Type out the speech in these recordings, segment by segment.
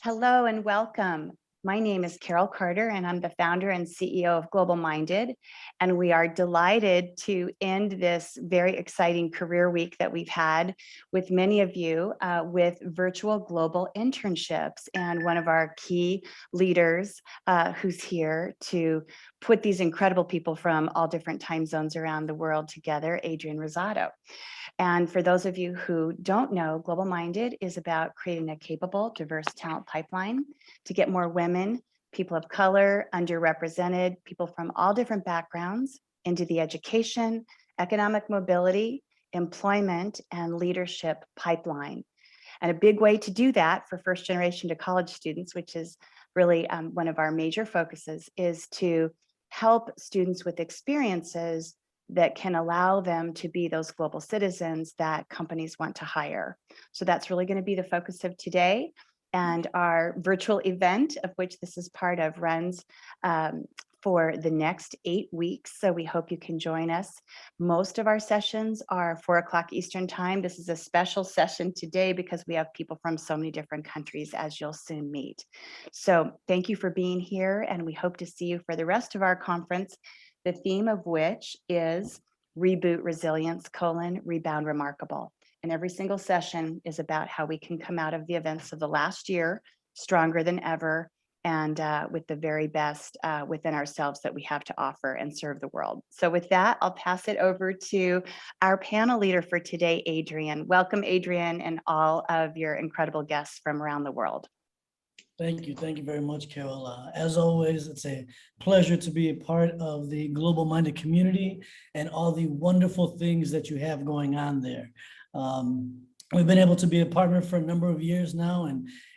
Hello and welcome. My name is Carol Carter, and I'm the founder and CEO of Global Minded. And we are delighted to end this very exciting career week that we've had with many of you with virtual global internships. And one of our key leaders who's here to put these incredible people from all different time zones around the world together, Adrian Rosado. And for those of you who don't know, Global Minded is about creating a capable, diverse talent pipeline to get more women, people of color, underrepresented, people from all different backgrounds into the education, economic mobility, employment, and leadership pipeline. And a big way to do that for first generation to college students, which is really one of our major focuses, is to help students with experiences that can allow them to be those global citizens that companies want to hire. So that's really going to be the focus of today. And our virtual event, of which this is part of, runs for the next 8 weeks. So we hope you can join us. Most of our sessions are 4 o'clock Eastern time. This is a special session today because we have people from so many different countries, as you'll soon meet. So thank you for being here, and we hope to see you for the rest of our conference, the theme of which is Reboot Resilience, Rebound Remarkable. And every single session is about how we can come out of the events of the last year stronger than ever, and with the very best within ourselves that we have to offer and serve the world. So with that, I'll pass it over to our panel leader for today, Adrian. Welcome, Adrian, and all of your incredible guests from around the world. Thank you. Thank you very much, Carol. As always, it's a pleasure to be a part of the Global Minded community and all the wonderful things that you have going on there. We've been able to be a partner for a number of years now,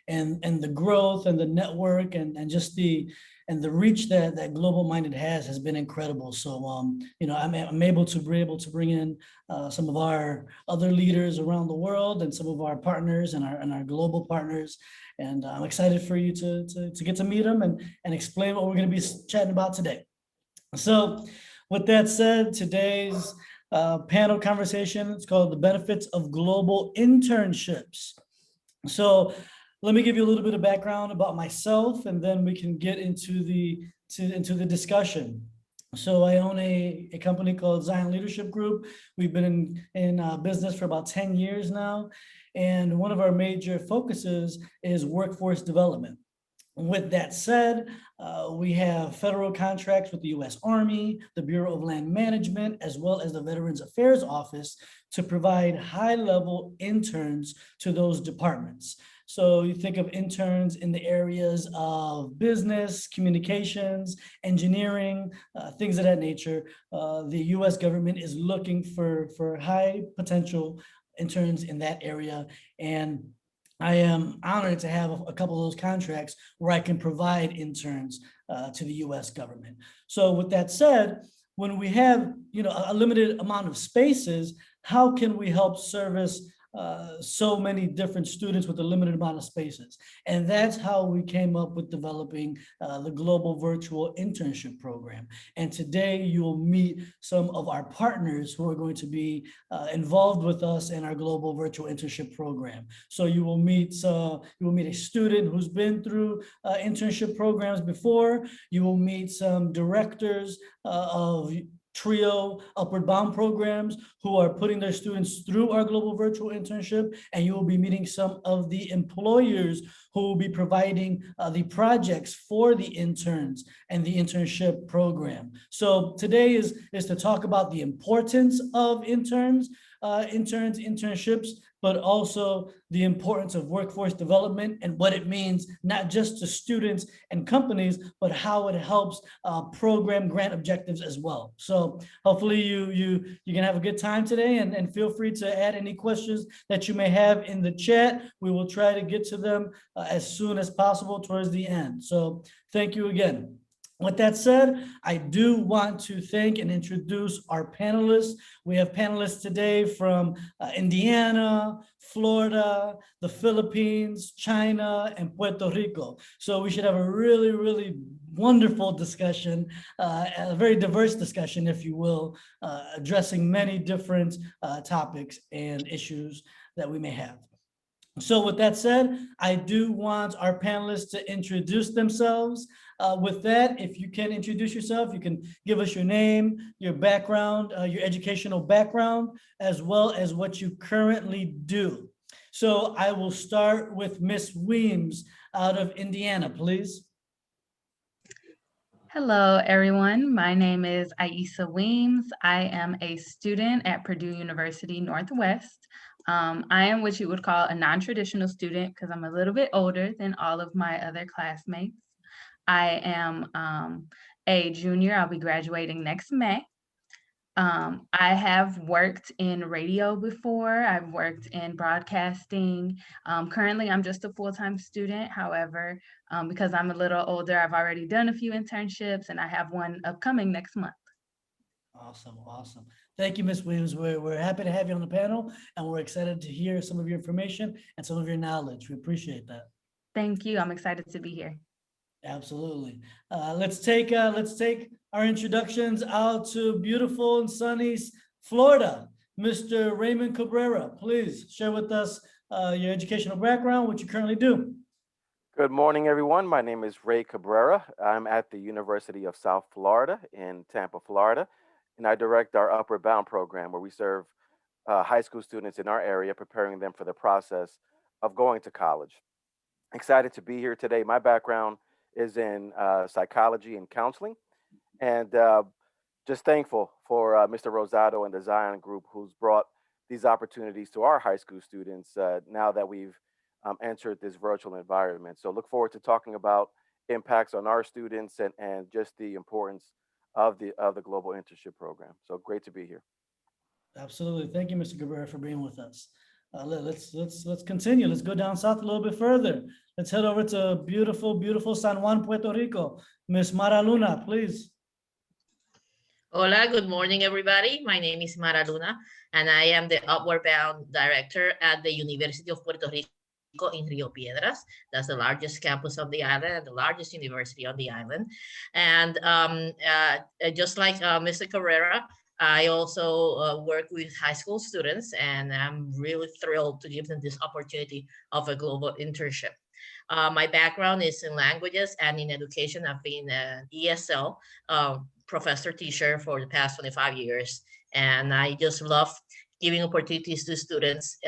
and the growth and the network and just the reach that Global Minded has been incredible. So I'm able to bring in some of our other leaders around the world and some of our partners and our global partners. And I'm excited for you to get to meet them and explain what we're going to be chatting about today. So with that said, today's panel conversation is called The Benefits of Global Internships. So let me give you a little bit of background about myself, and then we can get into the discussion. So I own a company called Zion Leadership Group. We've been in business for about 10 years now. And one of our major focuses is workforce development. With that said, we have federal contracts with the U.S. Army, the Bureau of Land Management, as well as the Veterans Affairs Office to provide high-level interns to those departments. So you think of interns in the areas of business, communications, engineering, things of that nature. The U.S. government is looking for high potential interns in that area. And I am honored to have a couple of those contracts where I can provide interns to the U.S. government. So with that said, when we have a limited amount of spaces, how can we help service so many different students with a limited amount of spaces? And that's how we came up with developing the Global Virtual Internship Program. And today you will meet some of our partners who are going to be involved with us in our Global Virtual Internship Program. So you will meet a student who's been through internship programs before. You will meet some directors of TRIO Upward Bound programs who are putting their students through our Global Virtual Internship, and you will be meeting some of the employers who will be providing the projects for the interns and the internship program. So today is to talk about the importance of interns, internships, but also the importance of workforce development and what it means, not just to students and companies, but how it helps program grant objectives as well. So hopefully you can have a good time today, and feel free to add any questions that you may have in the chat. We will try to get to them as soon as possible towards the end. So thank you again. With that said, I do want to thank and introduce our panelists. We have panelists today from Indiana, Florida, the Philippines, China, and Puerto Rico. So we should have a really, really wonderful discussion, a very diverse discussion, if you will, addressing many different topics and issues that we may have. So with that said, I do want our panelists to introduce themselves. With that, if you can introduce yourself, you can give us your name, your background, your educational background, as well as what you currently do. So I will start with Miss Weems out of Indiana, please. Hello, everyone. My name is Ayessa Weems. I am a student at Purdue University Northwest. I am what you would call a non-traditional student because I'm a little bit older than all of my other classmates. I am a junior. I'll be graduating next May. I have worked in radio before. I've worked in broadcasting. Currently, I'm just a full-time student. However, because I'm a little older, I've already done a few internships and I have one upcoming next month. Awesome, awesome. Thank you, Ms. Williams. We're happy to have you on the panel, and we're excited to hear some of your information and some of your knowledge. We appreciate that. Thank you. I'm excited to be here. Absolutely. Let's take our introductions out to beautiful and sunny Florida. Mr. Raymond Cabrera, please share with us your educational background, what you currently do. Good morning, everyone. My name is Ray Cabrera. I'm at the University of South Florida in Tampa, Florida, and I direct our Upward Bound program where we serve high school students in our area, preparing them for the process of going to college. Excited to be here today. My background is in psychology and counseling, and just thankful for Mr. Rosado and the Zion Group who's brought these opportunities to our high school students now that we've entered this virtual environment. So look forward to talking about impacts on our students and just the importance of the global internship program. So great to be here. Absolutely. Thank you, Mr. Cabrera, for being with us. Let's continue. Let's go down south a little bit further. Let's head over to beautiful San Juan, Puerto Rico. Miss Mara Luna, please. Hola, good morning, everybody. My name is Mara Luna, and I am the Upward Bound Director at the University of Puerto Rico in Rio Piedras. That's the largest campus of the island and the largest university on the island. And just like Mr. Cabrera, I also work with high school students, and I'm really thrilled to give them this opportunity of a global internship. My background is in languages and in education. I've been an ESL professor teacher for the past 25 years. And I just love giving opportunities to students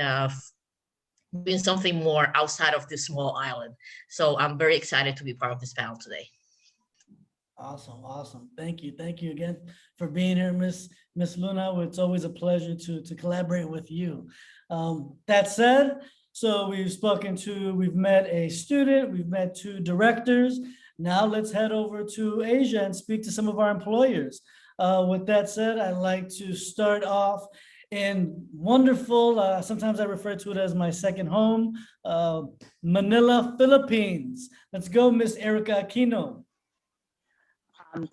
doing something more outside of this small island. So I'm very excited to be part of this panel today. Awesome, awesome. Thank you. Thank you again for being here, Miss Luna. It's always a pleasure to collaborate with you. That said, so we've met a student, we've met two directors. Now let's head over to Asia and speak to some of our employers. With that said, I'd like to start off in wonderful, sometimes I refer to it as my second home, Manila, Philippines. Let's go, Miss Erika Aquino.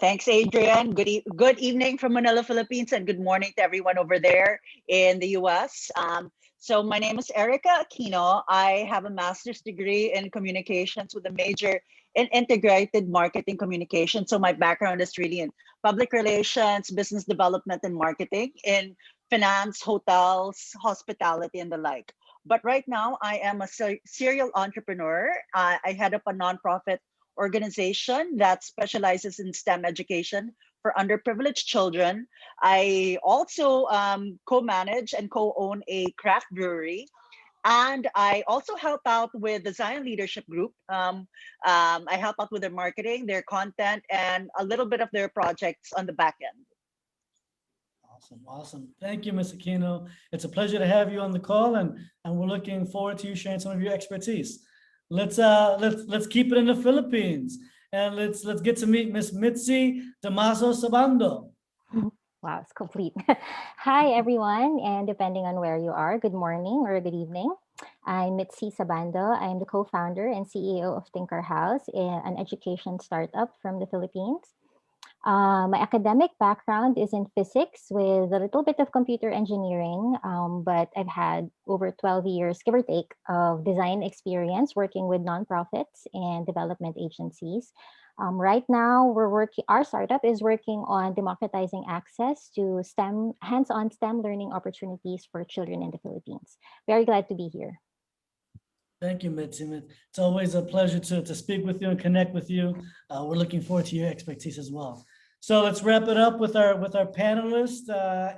Thanks, Adrian. Good evening from Manila, Philippines, and good morning to everyone over there in the US. So my name is Erika Aquino. I have a master's degree in communications with a major in integrated marketing communication. So my background is really in public relations, business development, and marketing in finance, hotels, hospitality, and the like. But right now, I am a serial entrepreneur. I head up a nonprofit organization that specializes in STEM education for underprivileged children. I also co-manage and co-own a craft brewery. And I also help out with the Zion Leadership Group. I help out with their marketing, their content, and a little bit of their projects on the back end. Awesome, awesome. Thank you, Ms. Aquino. It's a pleasure to have you on the call, and we're looking forward to you sharing some of your expertise. Let's keep it in the Philippines, and let's get to meet Miss Mitzi Damazo-Sabando. Wow, it's complete. Hi, everyone, and depending on where you are, good morning or good evening. I'm Mitzi Sabando. I'm the co-founder and CEO of TinkerHouse, an education startup from the Philippines. My academic background is in physics with a little bit of computer engineering, but I've had over 12 years, give or take, of design experience working with nonprofits and development agencies. Right now, our startup is working on democratizing access to hands-on STEM learning opportunities for children in the Philippines. Very glad to be here. Thank you, Mitzi. It's always a pleasure to speak with you and connect with you. We're looking forward to your expertise as well. So let's wrap it up with our panelists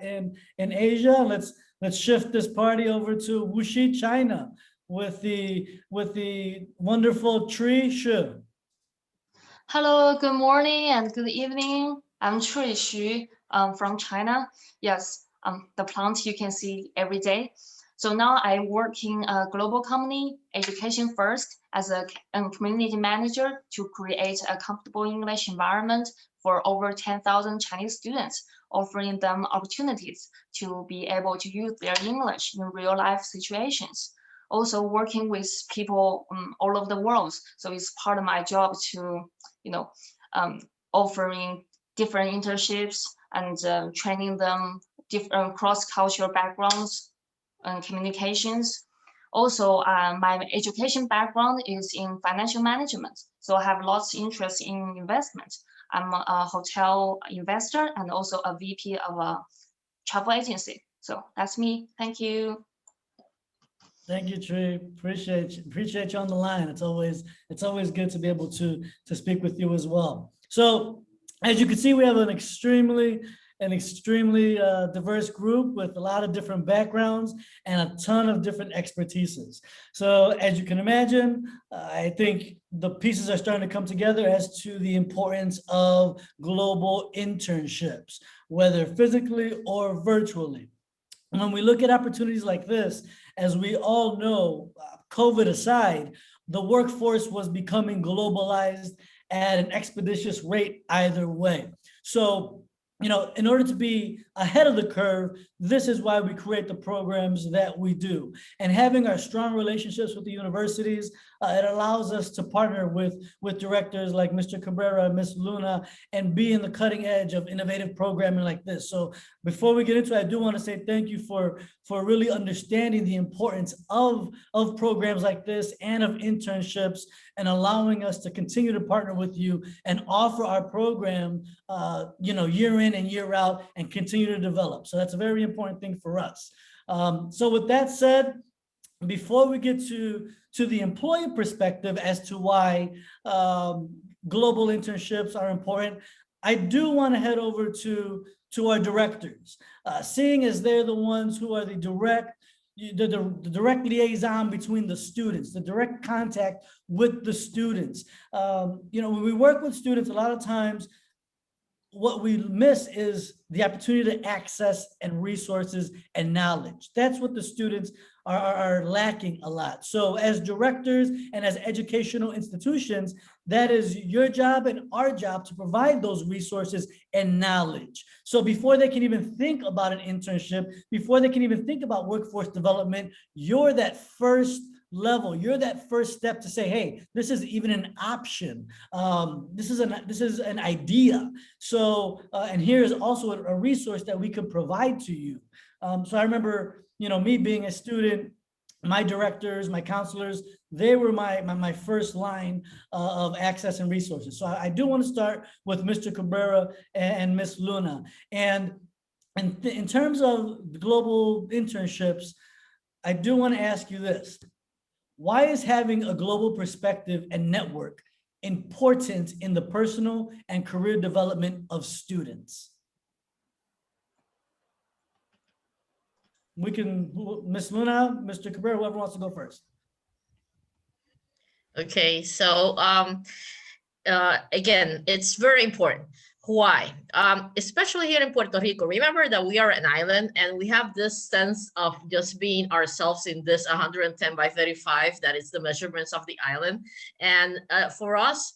in Asia. Let's shift this party over to Wuxi, China, with the wonderful Tree Shu. Hello, good morning and good evening. I'm Chui Xu from China. Yes, the plant you can see every day. So now I work in a global company, Education First, as a community manager to create a comfortable English environment for over 10,000 Chinese students, offering them opportunities to be able to use their English in real life situations. Also working with people all over the world. So it's part of my job to, offering different internships and training them different cross-cultural backgrounds and communications. Also, my education background is in financial management. So I have lots of interest in investment. I'm a hotel investor and also a VP of a travel agency. So that's me. Thank you. Thank you, Tree. Appreciate you on the line. It's always good to be able to speak with you as well. So as you can see, we have an extremely diverse group with a lot of different backgrounds and a ton of different expertises. So as you can imagine, I think the pieces are starting to come together as to the importance of global internships, whether physically or virtually. When we look at opportunities like this, as we all know, COVID aside, the workforce was becoming globalized at an expeditious rate either way. So, in order to be ahead of the curve, this is why we create the programs that we do. And having our strong relationships with the universities, it allows us to partner with directors like Mr. Cabrera, Ms. Luna, and be in the cutting edge of innovative programming like this. So before we get into it, I do want to say thank you for really understanding the importance of programs like this and of internships, and allowing us to continue to partner with you and offer our program, year in and year out, and continue to develop. So that's a very important thing for us. So with that said, before we get to the employee perspective as to why global internships are important, I do want to head over to our directors, seeing as they're the ones who are the direct liaison between the students, the direct contact with the students. When we work with students, a lot of times what we miss is the opportunity to access and resources and knowledge. That's what the students are lacking a lot. So as directors and as educational institutions, that is your job and our job to provide those resources and knowledge. So before they can even think about an internship, before they can even think about workforce development, you're that first level, you're that first step to say, hey, this is even an option. This is an idea. So, and here is also a resource that we could provide to you. So I remember, me being a student, my directors, my counselors, they were my first line of access and resources. So I do want to start with Mr. Cabrera and Ms. Luna. And in terms of global internships, I do want to ask you this. Why is having a global perspective and network important in the personal and career development of students? We can, Ms. Luna, Mr. Cabrera, whoever wants to go first. Okay, so again, it's very important. Why? Especially here in Puerto Rico. Remember that we are an island and we have this sense of just being ourselves in this 110 by 35, that is the measurements of the island. And for us,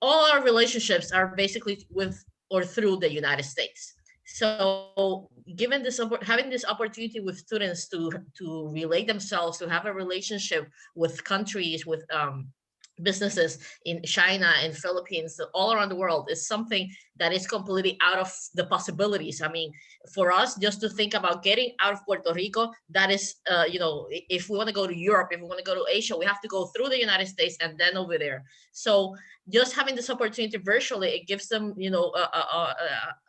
all our relationships are basically with or through the United States. So given this, having this opportunity with students to relate themselves, to have a relationship with countries, with businesses in China and Philippines, all around the world, is something that is completely out of the possibilities. I mean, for us, just to think about getting out of Puerto Rico, that is, you know, if we want to go to Europe, if we want to go to Asia, we have to go through the United States and then over there. So just having this opportunity virtually, it gives them, you know,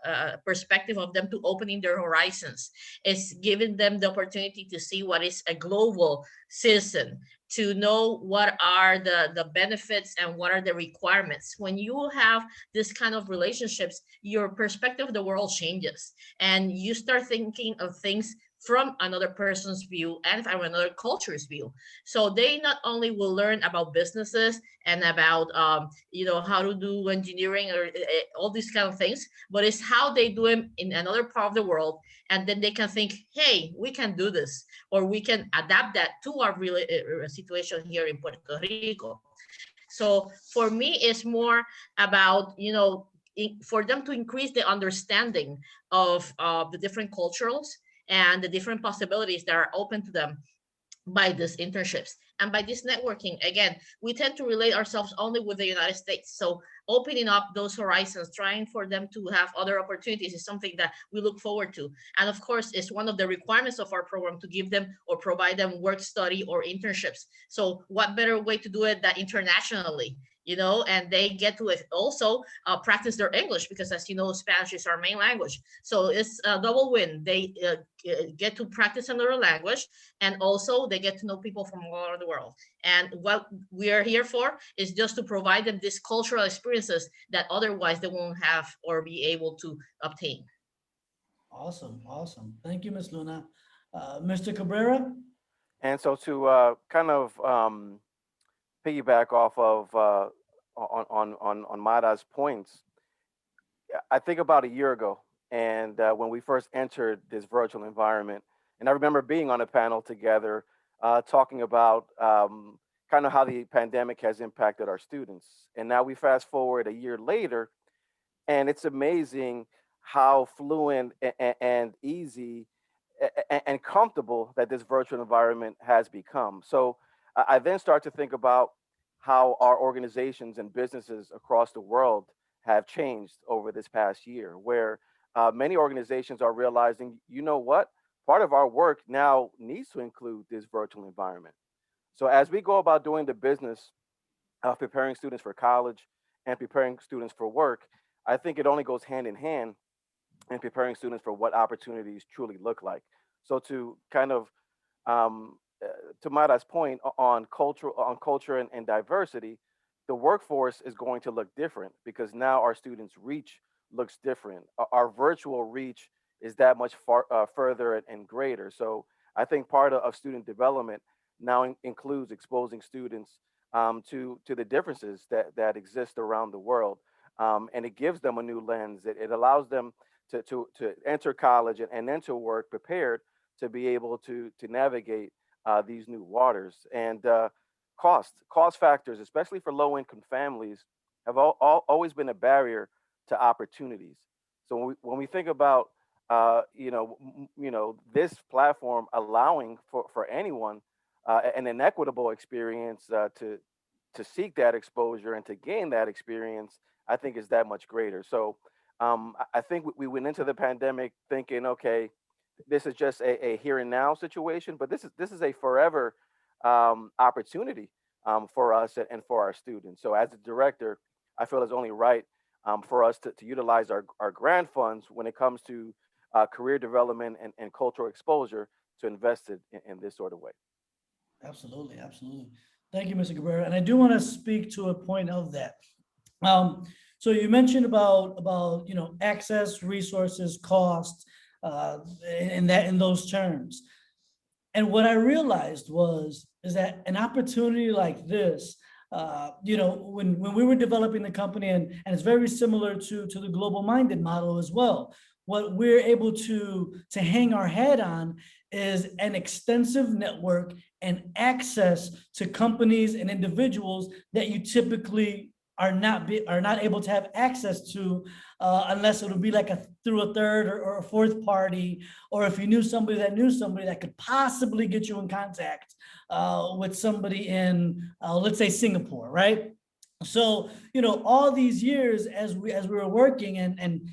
a perspective of them to opening their horizons. It's giving them the opportunity to see what is a global citizen, to know what are the benefits and what are the requirements. When you have this kind of relationships, your perspective of the world changes and you start thinking of things from another person's view and from another culture's view. So they not only will learn about businesses and about you know, how to do engineering or all these kind of things, but it's how they do them in another part of the world, and then they can think, hey, we can do this, or we can adapt that to our real situation here in Puerto Rico. So for me, it's more about, you know, for them to increase the understanding of the different cultures and the different possibilities that are open to them by these internships and by this networking. Again, we tend to relate ourselves only with the United States. So opening up those horizons, trying for them to have other opportunities is something that we look forward to. And of course, it's one of the requirements of our program to give them or provide them work study or internships. So what better way to do it than internationally? You know, and they get to also practice their English, because as you know, Spanish is our main language. So it's a double win. They get to practice another language, and also they get to know people from all over the world. And what we are here for is just to provide them these cultural experiences that otherwise they won't have or be able to obtain. Awesome, awesome. Thank you, Ms. Luna. Mr. Cabrera? And so to kind of piggyback off of on Mada's points, I think about a year ago, and when we first entered this virtual environment, and I remember being on a panel together talking about kind of how the pandemic has impacted our students. And now we fast forward a year later, and it's amazing how fluent and easy and comfortable that this virtual environment has become. So I then start to think about how our organizations and businesses across the world have changed over this past year, where many organizations are realizing, you know what, part of our work now needs to include this virtual environment. So as we go about doing the business of preparing students for college and preparing students for work, I think it only goes hand in hand in preparing students for what opportunities truly look like. So to kind of to Mada's point on culture and diversity, the workforce is going to look different because now our students' reach looks different. Our virtual reach is that much further and greater. So I think part of student development now includes exposing students to the differences that exist around the world, and it gives them a new lens. It allows them to enter college and enter work prepared to be able to navigate these new waters. And cost factors, especially for low income families, have always been a barrier to opportunities. So when we think about this platform allowing for anyone an inequitable experience to seek that exposure and to gain that experience, I think is that much greater. So I think we went into the pandemic thinking, okay, this is just a here and now situation, but this is a forever opportunity for us and for our students. So as a director, I feel it's only right for us to utilize our grant funds when it comes to career development and cultural exposure to invest it in this sort of way. Absolutely, absolutely. Thank you, Mr. Cabrera. And I do want to speak to a point of that. So you mentioned about access, resources, cost, in those terms. And what I realized is that an opportunity like this, when we were developing the company, and it's very similar to the global minded model as well. What we're able to hang our head on is an extensive network and access to companies and individuals that you typically are not able to have access to unless it would be like through a third or a fourth party, or if you knew somebody that could possibly get you in contact with somebody in, let's say, Singapore, right? So, all these years as we were working and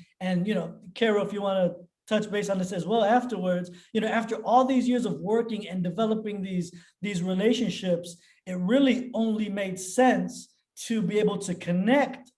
Carol, if you want to touch base on this as well afterwards, after all these years of working and developing these relationships, it really only made sense to be able to connect,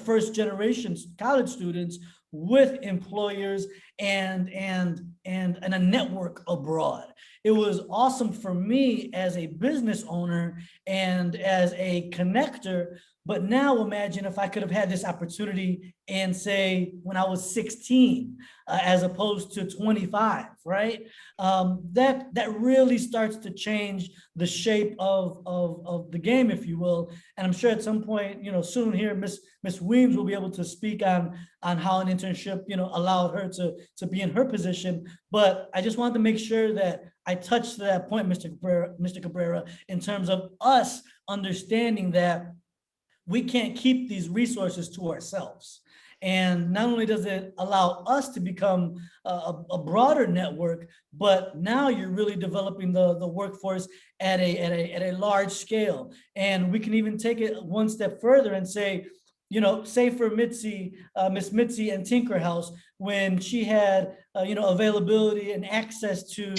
first generation college students with employers and a network abroad. It was awesome for me as a business owner and as a connector. But now imagine if I could have had this opportunity and say when I was 16, as opposed to 25, right? That really starts to change the shape of the game, if you will. And I'm sure at some point, soon here, Miss Weems will be able to speak on how an internship, allowed her to be in her position. But I just wanted to make sure that I touched that point, Mr. Cabrera, in terms of us understanding that we can't keep these resources to ourselves. And not only does it allow us to become a broader network, but now you're really developing the workforce at a large scale. And we can even take it one step further and say, say for Mitzi, Miss Mitzi and TinkerHouse, when she had, availability and access to,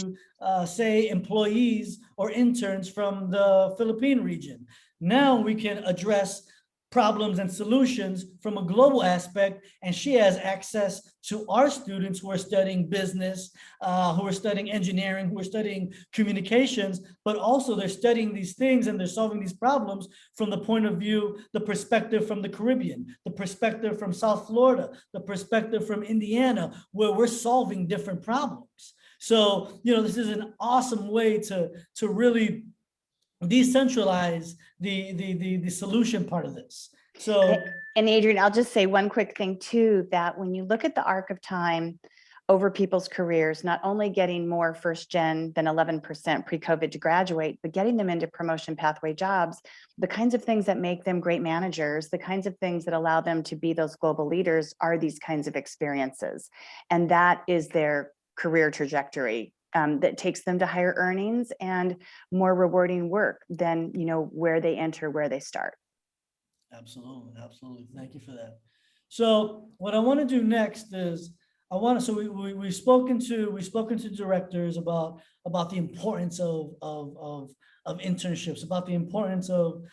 say, employees or interns from the Philippine region. Now we can address problems and solutions from a global aspect, and she has access to our students who are studying business, who are studying engineering, who are studying communications, but also they're studying these things and they're solving these problems from the point of view, the perspective from the Caribbean, the perspective from South Florida, the perspective from Indiana, where we're solving different problems. So, this is an awesome way to really decentralize the solution part of this. So, and Adrian, I'll just say one quick thing too, that when you look at the arc of time over people's careers, not only getting more first gen than 11% pre-COVID to graduate, but getting them into promotion pathway jobs, the kinds of things that make them great managers, the kinds of things that allow them to be those global leaders are these kinds of experiences. And that is their career trajectory. That takes them to higher earnings and more rewarding work than where they enter, where they start. Absolutely. Thank you for that. So what I want to do next is we've spoken to directors about the importance of internships, about the importance of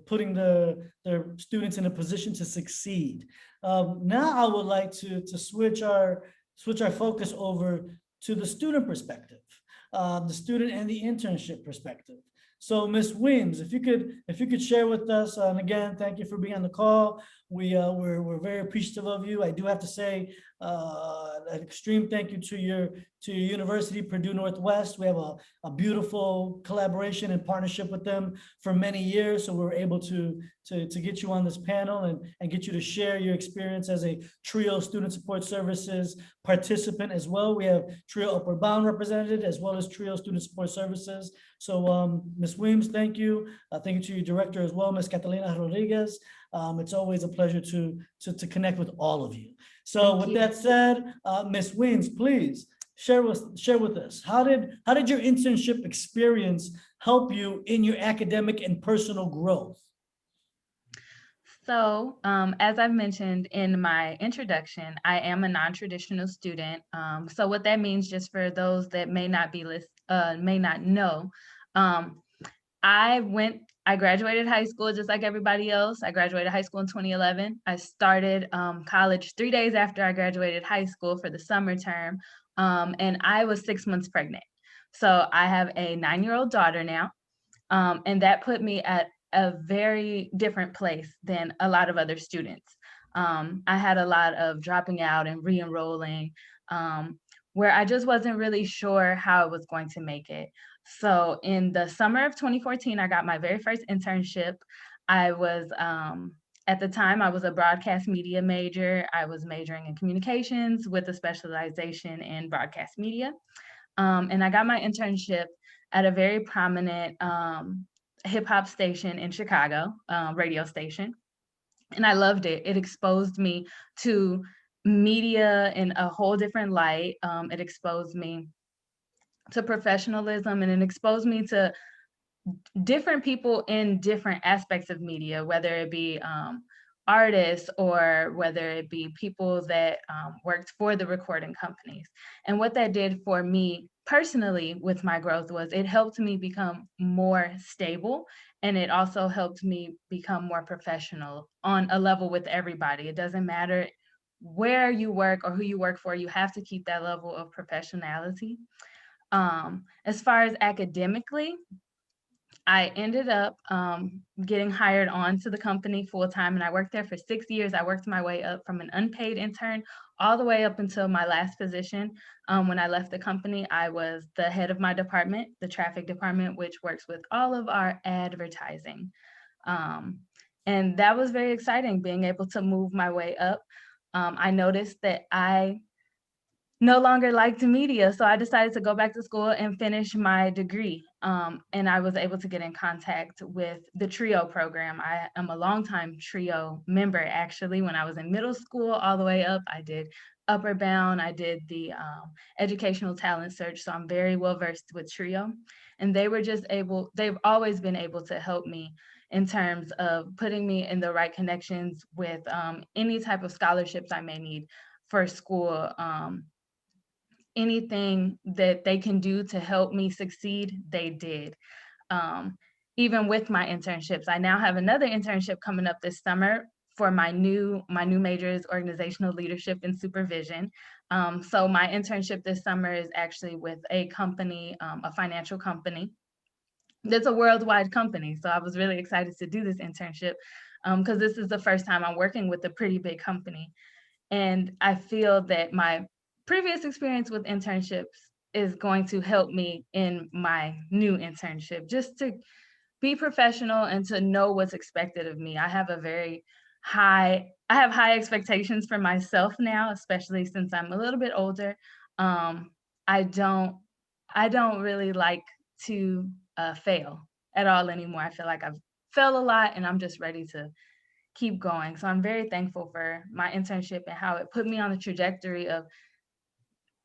putting their students in a position to succeed. Now I would like to switch our focus over to the student perspective, the student and the internship perspective. So Ms. Weems, if you could share with us, and again, thank you for being on the call. We're very appreciative of you. I do have to say an extreme thank you to your university, Purdue Northwest. We have a beautiful collaboration and partnership with them for many years. So we're able to get you on this panel and get you to share your experience as a TRIO Student Support Services participant as well. We have TRIO Upward Bound represented as well as TRIO Student Support Services. So Ms. Weems, thank you. Thank you to your director as well, Ms. Catalina Rodriguez. It's always a pleasure to connect with all of you. So with that said, Ms. Weems, please share with us, how did your internship experience help you in your academic and personal growth? So as I've mentioned in my introduction, I am a non-traditional student. So what that means, just for those that may not know, I graduated high school just like everybody else. I graduated high school in 2011. I started college 3 days after I graduated high school for the summer term, and I was 6 months pregnant. So I have a 9-year-old daughter now, and that put me at a very different place than a lot of other students. I had a lot of dropping out and re-enrolling, where I just wasn't really sure how I was going to make it. So in the summer of 2014, I got my very first internship. I was, at the time, I was a broadcast media major. I was majoring in communications with a specialization in broadcast media. And I got my internship at a very prominent hip hop station in Chicago, radio station. And I loved it. It exposed me to media in a whole different light. It exposed me to professionalism, and it exposed me to different people in different aspects of media, whether it be artists or whether it be people that worked for the recording companies. And what that did for me personally with my growth was it helped me become more stable, and it also helped me become more professional on a level with everybody. It doesn't matter where you work or who you work for, you have to keep that level of professionality. As far as academically, I ended up getting hired on to the company full time, and I worked there for 6 years. I worked my way up from an unpaid intern all the way up until my last position. When I left the company, I was the head of my department, the traffic department, which works with all of our advertising. And that was very exciting, being able to move my way up. I noticed that I no longer liked media. So I decided to go back to school and finish my degree. And I was able to get in contact with the TRIO program. I am a longtime TRIO member, actually. When I was in middle school all the way up, I did Upper Bound, I did the educational talent search. So I'm very well versed with TRIO. And they were just able, they've always been able to help me in terms of putting me in the right connections with any type of scholarships I may need for school. Anything that they can do to help me succeed, they did. Even with my internships, I now have another internship coming up this summer for my new major is organizational leadership and supervision. So my internship this summer is actually with a company, a financial company. That's a worldwide company. So I was really excited to do this internship because this is the first time I'm working with a pretty big company. And I feel that my previous experience with internships is going to help me in my new internship, just to be professional and to know what's expected of me. I have high expectations for myself now, especially since I'm a little bit older. I don't really like to fail at all anymore. I feel like I've failed a lot and I'm just ready to keep going. So I'm very thankful for my internship and how it put me on the trajectory of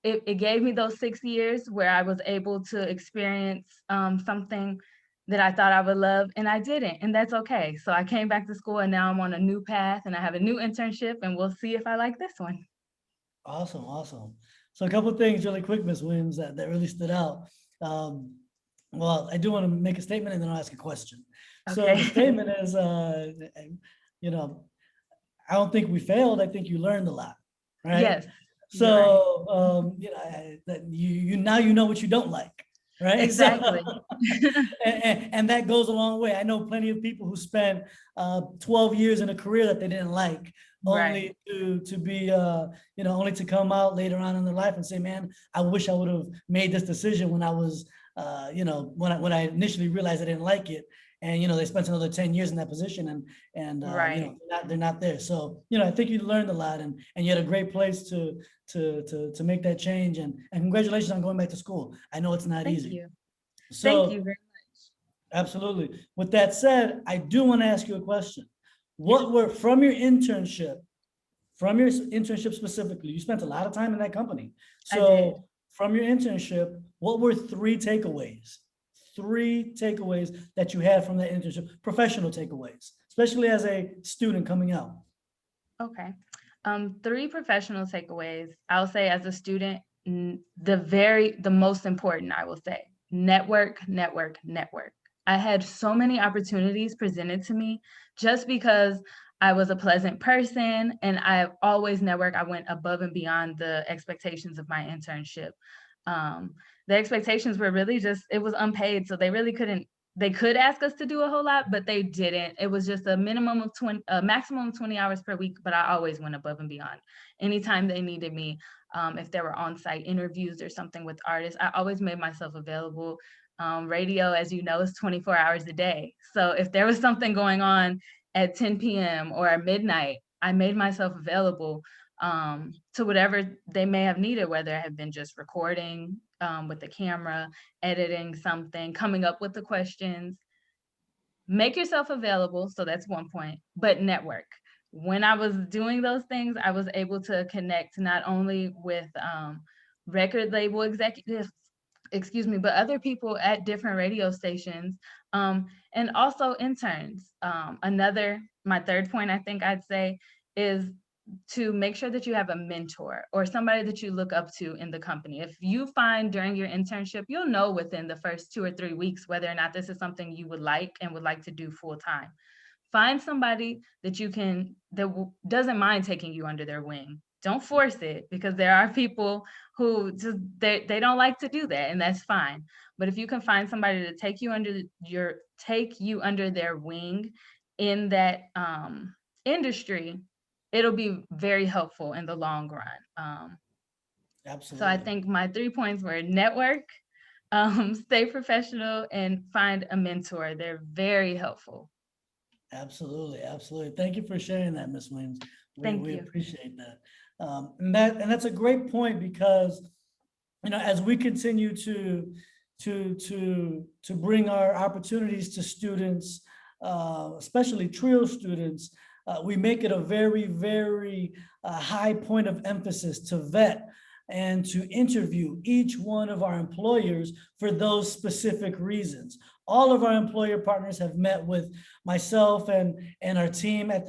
it gave me those 6 years where I was able to experience something that I thought I would love, and I didn't, and that's okay. So I came back to school and now I'm on a new path and I have a new internship and we'll see if I like this one. Awesome, awesome. So a couple of things really quick, Ms. Williams, that really stood out. Well, I do want to make a statement and then I'll ask a question. So Okay. the statement is, you know, I don't think we failed. I think you learned a lot, right? Yes. So, you know, that you now you know what you don't like, right? Exactly. So, and that goes a long way. I know plenty of people who spent 12 years in a career that they didn't like, only to be, you know, only to come out later on in their life and say, man, I wish I would have made this decision when I was, you know, when I initially realized I didn't like it. And, you know, they spent another 10 years in that position and you know, they're not there. So, you know, I think you learned a lot and you had a great place to make that change, and congratulations on going back to school. I know it's not easy. Thank you. So, Thank you very much. Absolutely. With that said, I do want to ask you a question. What were, from your internship specifically, you spent a lot of time in that company. So from your internship, what were three takeaways that you had from that internship, professional takeaways, especially as a student coming out? Okay. Three professional takeaways. I'll say as a student, the most important, I will say, network. I had so many opportunities presented to me just because I was a pleasant person and I've always networked. I went above and beyond the expectations of my internship. The expectations were really just, it was unpaid. So they really couldn't, they could ask us to do a whole lot, but they didn't. It was just a maximum of 20 hours per week, but I always went above and beyond. Anytime they needed me, if there were on-site interviews or something with artists, I always made myself available. Radio, as you know, is 24 hours a day. So if there was something going on at 10 p.m. or at midnight, I made myself available to whatever they may have needed, whether it had been just recording with the camera, editing something, coming up with the questions. Make yourself available. So that's one point, but network. When I was doing those things, I was able to connect not only with record label executives, excuse me, but other people at different radio stations, and also interns. My third point, I think I'd say, is to make sure that you have a mentor or somebody that you look up to in the company. If you find during your internship, you'll know within the first 2 or 3 weeks whether or not this is something you would like and would like to do full time. Find somebody that doesn't mind taking you under their wing. Don't force it, because there are people who just they don't like to do that, and that's fine. But if you can find somebody to take you under their wing in that industry, it'll be very helpful in the long run. Absolutely. So I think my 3 points were network, stay professional, and find a mentor. They're very helpful. Absolutely, absolutely. Thank you for sharing that, Ms. Weems. Thank we you. appreciate that. And that's a great point, because as we continue to bring our opportunities to students, especially trio students, we make it a very, very high point of emphasis to vet and to interview each one of our employers for those specific reasons. All of our employer partners have met with myself and our team at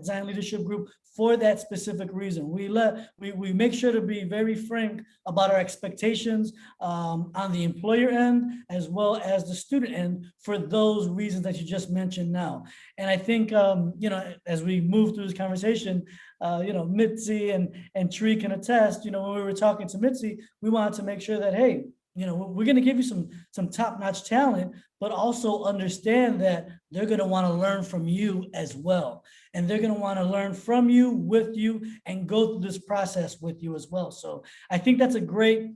Zion Leadership Group for that specific reason. We make sure to be very frank about our expectations on the employer end as well as the student end for those reasons that you just mentioned now. And I think as we move through this conversation, Mitzi and Tree can attest. When we were talking to Mitzi, we wanted to make sure that, hey, we're going to give you some top-notch talent, but also understand that they're going to want to learn from you as well. And they're going to want to learn from you, with you, and go through this process with you as well. So I think that's a great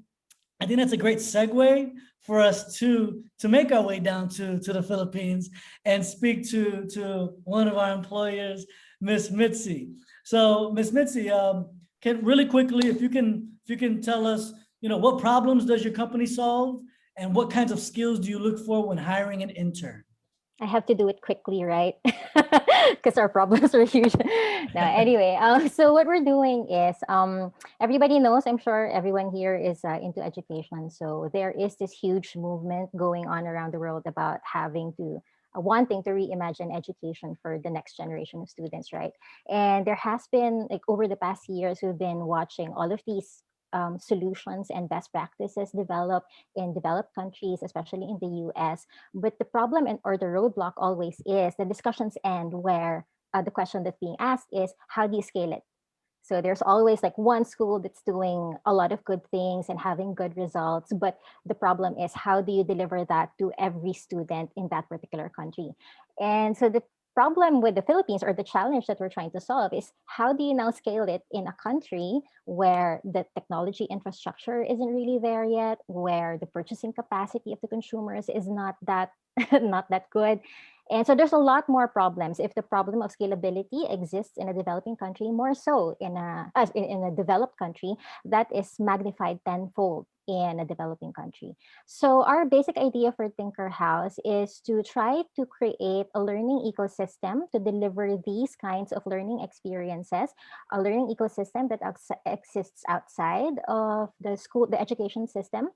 segue for us to make our way down to the Philippines and speak to one of our employers, Miss Mitzi. So Miss Mitzi, can really quickly, if you can tell us, what problems does your company solve, and what kinds of skills do you look for when hiring an intern? I have to do it quickly, right? Because our problems are huge. No, anyway, so what we're doing is, everybody knows, I'm sure everyone here is into education. So there is this huge movement going on around the world about wanting to reimagine education for the next generation of students, right? And there has been, like, over the past years, we've been watching all of these solutions and best practices developed in developed countries, especially in the US. But the problem or the roadblock always is the discussions end where the question that's being asked is, how do you scale it? So there's always like one school that's doing a lot of good things and having good results. But the problem is, how do you deliver that to every student in that particular country? And so the problem with the Philippines, or the challenge that we're trying to solve, is how do you now scale it in a country where the technology infrastructure isn't really there yet, where the purchasing capacity of the consumers is not that not that good. And so there's a lot more problems. If the problem of scalability exists in a developing country, more so in a developed country, that is magnified tenfold in a developing country. So our basic idea for TinkerHouse is to try to create a learning ecosystem to deliver these kinds of learning experiences, a learning ecosystem that exists outside of the education system,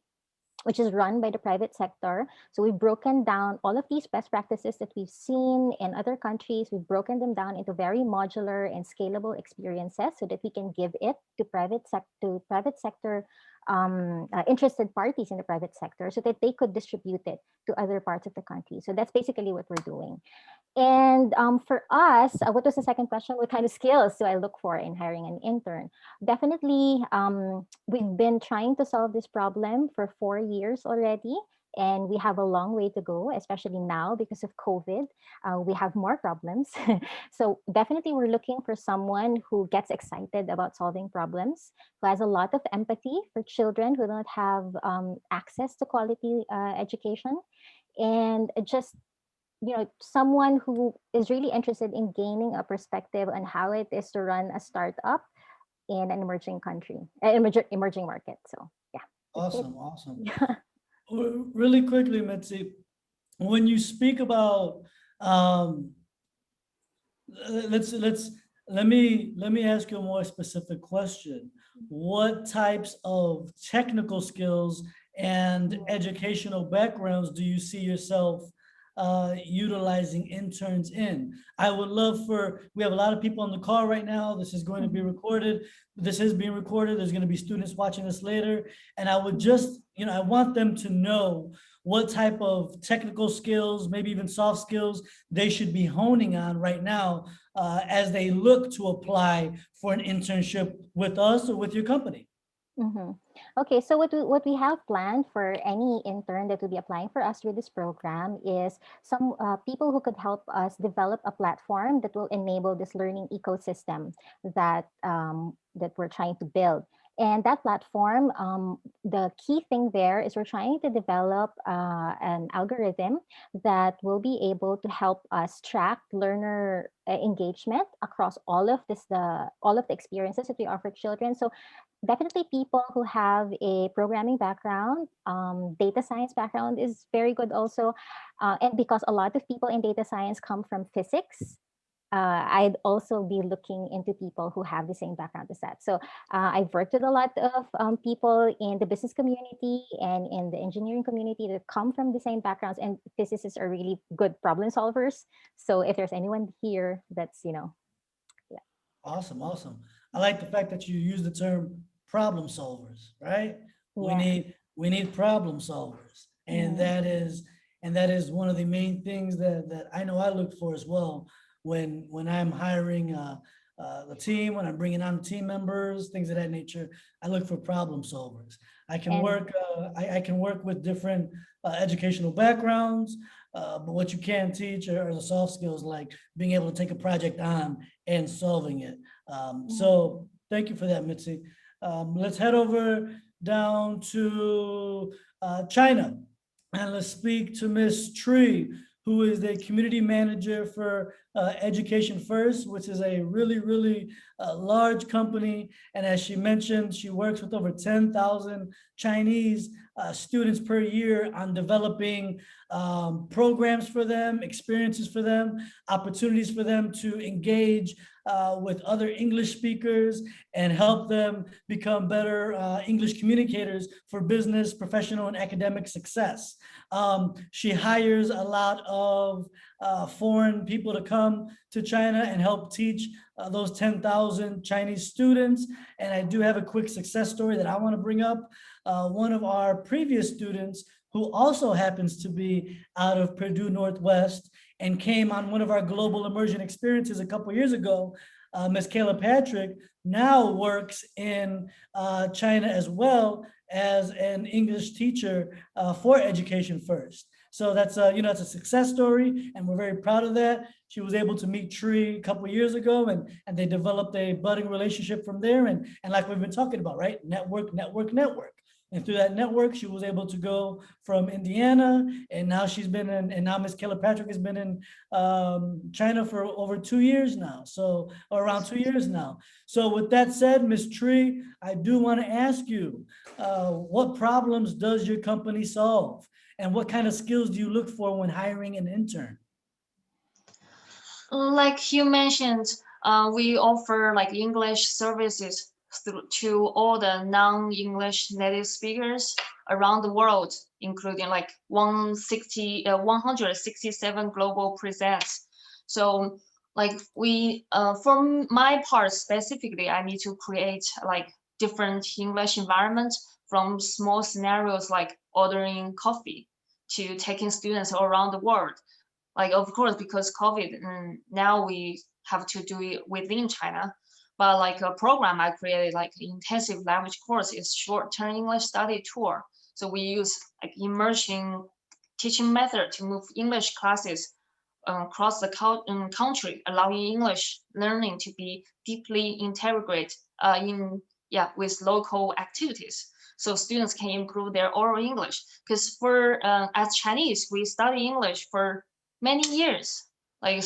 which is run by the private sector. So we've broken down all of these best practices that we've seen in other countries. We've broken them down into very modular and scalable experiences so that we can give it to private sector interested parties in the private sector, so that they could distribute it to other parts of the country. So that's basically what we're doing. And for us, what was the second question? What kind of skills do I look for in hiring an intern? Definitely, we've been trying to solve this problem for 4 years already, and we have a long way to go, especially now because of COVID. We have more problems. So definitely we're looking for someone who gets excited about solving problems, who has a lot of empathy for children who don't have access to quality education, and just someone who is really interested in gaining a perspective on how it is to run a startup in an emerging country, emerging market. So yeah. Awesome. Really quickly, Mitzi, when you speak about let me ask you a more specific question. What types of technical skills and educational backgrounds do you see yourself utilizing interns in? I would love for, we have a lot of people on the call right now. This is going to be recorded. This is being recorded. There's going to be students watching this later. And I would just, I want them to know what type of technical skills, maybe even soft skills they should be honing on right now as they look to apply for an internship with us or with your company. Okay, so what we have planned for any intern that will be applying for us through this program is some people who could help us develop a platform that will enable this learning ecosystem that that we're trying to build. And that platform, the key thing there is we're trying to develop an algorithm that will be able to help us track learner engagement across all of all of the experiences that we offer children. So definitely people who have a programming background, data science background is very good also. And because a lot of people in data science come from physics, I'd also be looking into people who have the same background as that. So I've worked with a lot of people in the business community and in the engineering community that come from the same backgrounds, and physicists are really good problem solvers. So if there's anyone here that's, yeah. Awesome, awesome. I like the fact that you use the term problem solvers, right? Yeah. We need problem solvers. And that is one of the main things that I know I look for as well when I'm hiring the team, when I'm bringing on team members, things of that nature. I look for problem solvers. I can work I can work with different educational backgrounds, but what you can teach are the soft skills, like being able to take a project on and solving it. So thank you for that, Mitzi. Let's head over down to China, and let's speak to Miss Tree, who is the community manager for Education First, which is a really large company. And as she mentioned, she works with over 10,000 Chinese students per year on developing programs for them, experiences for them, opportunities for them to engage with other English speakers and help them become better English communicators for business, professional, and academic success. She hires a lot of foreign people to come to China and help teach those 10,000 Chinese students. And I do have a quick success story that I want to bring up. One of our previous students, who also happens to be out of Purdue Northwest and came on one of our global immersion experiences a couple years ago, Ms. Kayla Patrick, now works in China as well as an English teacher for Education First. So that's it's a success story, and we're very proud of that. She was able to meet Tree a couple of years ago, and they developed a budding relationship from there. And like we've been talking about, right? Network. And through that network, she was able to go from Indiana, and now she's been in, and now Miss Kayla Patrick has been in China for over 2 years now, so around 2 years now. So with that said, Miss Tree, I do want to ask you, what problems does your company solve? And what kind of skills do you look for when hiring an intern? Like you mentioned, we offer like English services to all the non-English native speakers around the world, including like 167 global presence. So like for my part specifically, I need to create like different English environments, from small scenarios like ordering coffee to taking students around the world. Like, of course, because COVID, now we have to do it within China. But like a program I created, like intensive language course, is short-term English study tour. So we use like immersion teaching method to move English classes across the country, allowing English learning to be deeply integrated with local activities. So students can improve their oral English. Because for as Chinese, we study English for many years, like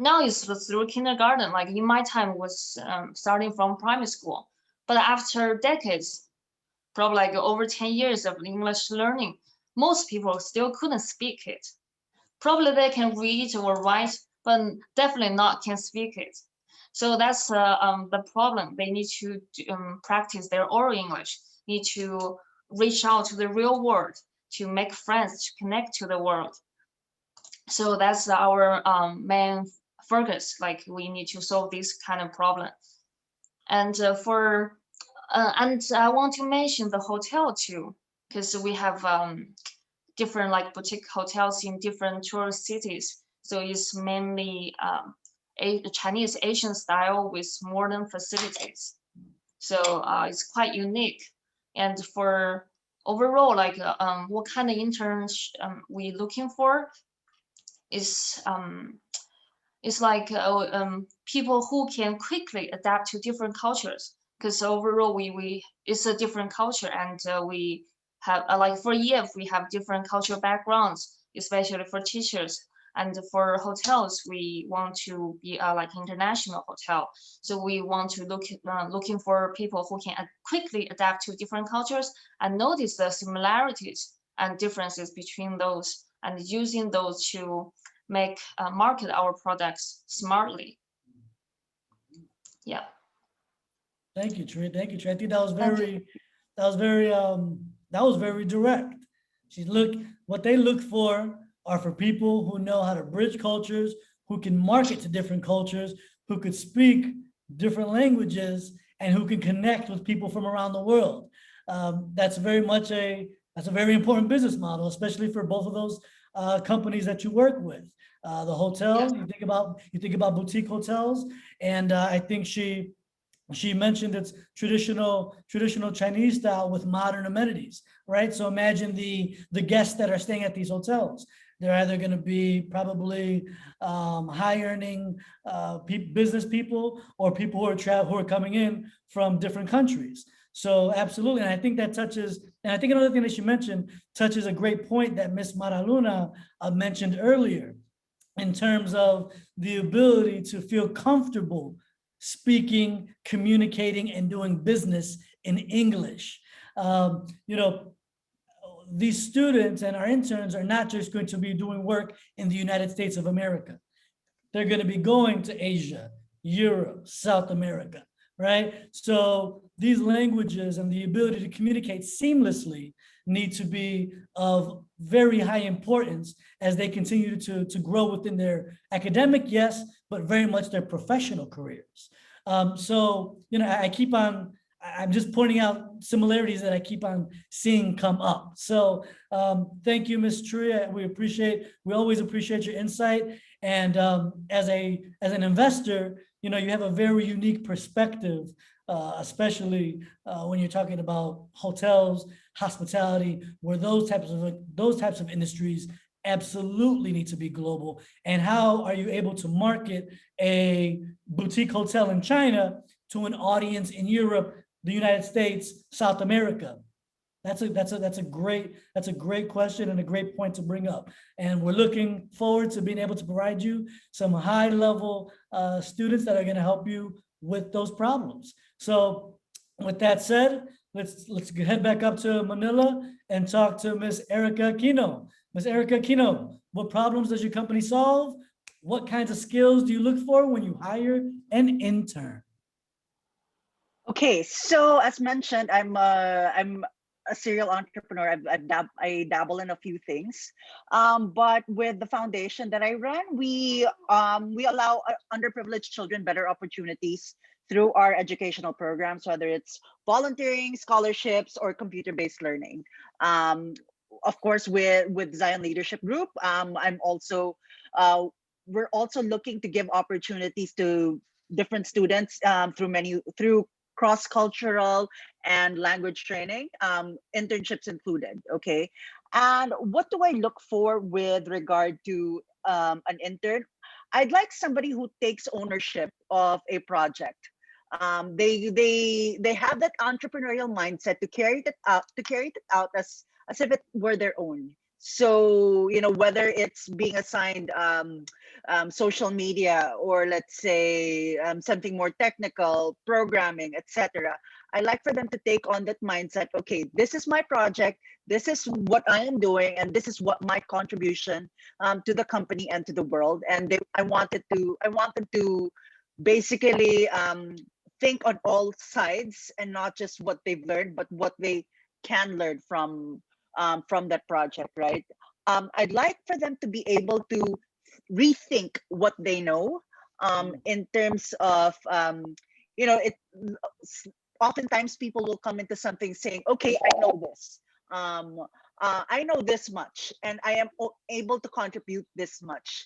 now it's through kindergarten. Like in my time was starting from primary school, but after decades, probably like over 10 years of English learning, most people still couldn't speak it. Probably they can read or write, but definitely not can speak it. So that's the problem. They need to practice their oral English, need to reach out to the real world, to make friends, to connect to the world. So that's our main focus. Like we need to solve this kind of problem. And and I want to mention the hotel too, because we have different like boutique hotels in different tourist cities. So it's mainly a Chinese Asian style with modern facilities. So it's quite unique. And for overall, like what kind of interns we looking for is like people who can quickly adapt to different cultures. Because overall, we it's a different culture, and we have like for EF we have different cultural backgrounds, especially for teachers. And for hotels, we want to be like international hotel. So we want to looking for people who can quickly adapt to different cultures and notice the similarities and differences between those, and using those to make market our products smartly. Yeah. Thank you, Trey. Thank you, Trey. I think that was very direct. What they look for are for people who know how to bridge cultures, who can market to different cultures, who could speak different languages, and who can connect with people from around the world. That's a very important business model, especially for both of those companies that you work with. The hotel, you think about boutique hotels, and I think she mentioned it's traditional Chinese style with modern amenities, right? So imagine the guests that are staying at these hotels. They're either going to be probably high earning business people, or people who are coming in from different countries. So absolutely, and I think that touches, and I think another thing that she mentioned touches a great point that Ms. Maraluna mentioned earlier, in terms of the ability to feel comfortable speaking, communicating, and doing business in English. These students and our interns are not just going to be doing work in the United States of America. They're going to be going to Asia, Europe, South America, right? So these languages and the ability to communicate seamlessly need to be of very high importance as they continue to grow within their academic, yes, but very much their professional careers. I'm just pointing out similarities that I keep on seeing come up. So thank you, Ms. Tree. We always appreciate your insight. And as an investor, you have a very unique perspective, especially when you're talking about hotels, hospitality, where those types of industries absolutely need to be global. And how are you able to market a boutique hotel in China to an audience in Europe, the United States, South America? That's a great question and a great point to bring up. And we're looking forward to being able to provide you some high level students that are going to help you with those problems. So with that said, let's head back up to Manila and talk to Ms. Erika Aquino. Ms. Erika Aquino, what problems does your company solve? What kinds of skills do you look for when you hire an intern? Okay, so as mentioned, I'm a serial entrepreneur. I dabble in a few things, but with the foundation that I run, we allow underprivileged children better opportunities through our educational programs, whether it's volunteering, scholarships, or computer-based learning. Of course, with Zion Leadership Group, we're also looking to give opportunities to different students through cross-cultural and language training, internships included, okay? And what do I look for with regard to an intern? I'd like somebody who takes ownership of a project. They have that entrepreneurial mindset to carry it out as if it were their own. So, whether it's being assigned social media, or let's say something more technical, programming, etc. I like for them to take on that mindset. Okay, this is my project. This is what I am doing, and this is what my contribution to the company and to the world. And I want them to basically think on all sides, and not just what they've learned, but what they can learn from that project, right? I'd like for them to be able to rethink what they know, in terms of, it oftentimes people will come into something saying, okay, I know this. I know this much and I am able to contribute this much.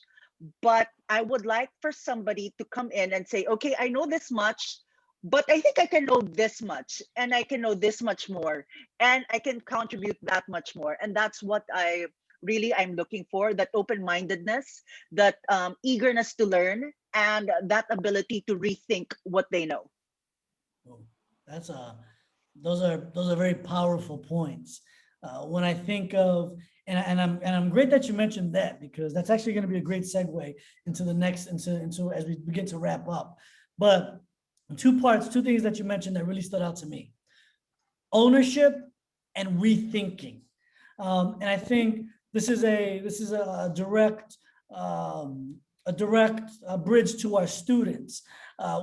But I would like for somebody to come in and say, okay, I know this much, but I think I can know this much and I can know this much more and I can contribute that much more. And that's what I'm looking for, that open-mindedness, that eagerness to learn, and that ability to rethink what they know. Oh, that's those are very powerful points. When I think of, and I'm great that you mentioned that, because that's actually going to be a great segue into the next, into as we begin to wrap up. But two things that you mentioned that really stood out to me: ownership and rethinking. And I think this is a direct bridge to our students.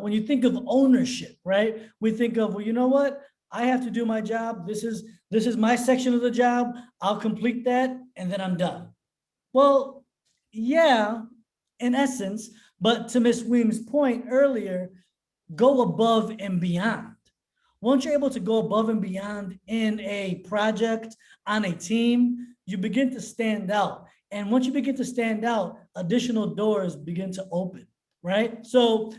When you think of ownership, right? We think of, well, you know what? I have to do my job. This is my section of the job. I'll complete that and then I'm done. Well, yeah, in essence, but to Ms. Weems' point earlier, go above and beyond. Once you're able to go above and beyond in a project, on a team, you begin to stand out. And once you begin to stand out, additional doors begin to open, right? So,